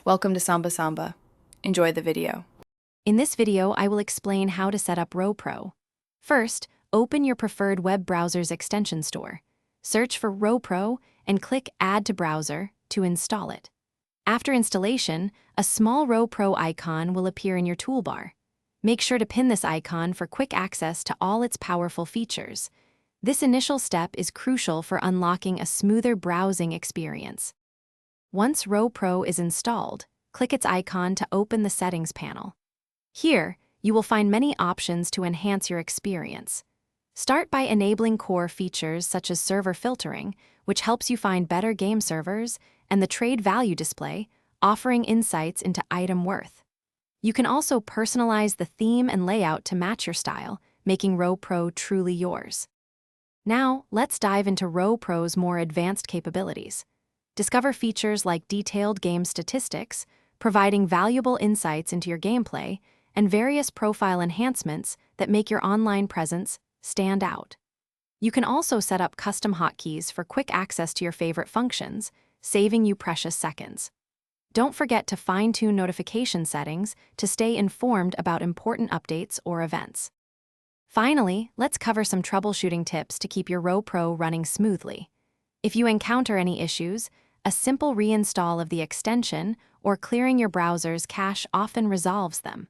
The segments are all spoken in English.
Welcome to Samba Samba. Enjoy the video. In this video, I will explain how to set up ROPRO. First, open your preferred web browser's extension store. Search for ROPRO and click Add to Browser to install it. After installation, a small ROPRO icon will appear in your toolbar. Make sure to pin this icon for quick access to all its powerful features. This initial step is crucial for unlocking a smoother browsing experience. Once ROPRO is installed, click its icon to open the settings panel. Here, you will find many options to enhance your experience. Start by enabling core features such as server filtering, which helps you find better game servers, and the trade value display, offering insights into item worth. You can also personalize the theme and layout to match your style, making ROPRO truly yours. Now, let's dive into ROPRO's more advanced capabilities. Discover features like detailed game statistics, providing valuable insights into your gameplay, and various profile enhancements that make your online presence stand out. You can also set up custom hotkeys for quick access to your favorite functions, saving you precious seconds. Don't forget to fine-tune notification settings to stay informed about important updates or events. Finally, let's cover some troubleshooting tips to keep your ROPRO running smoothly. If you encounter any issues, a simple reinstall of the extension or clearing your browser's cache often resolves them.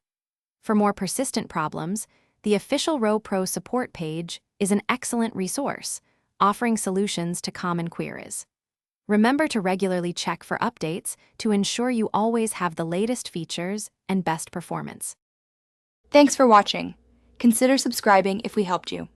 For more persistent problems, the official ROPRO support page is an excellent resource, offering solutions to common queries. Remember to regularly check for updates to ensure you always have the latest features and best performance. Thanks for watching. Consider subscribing if we helped you.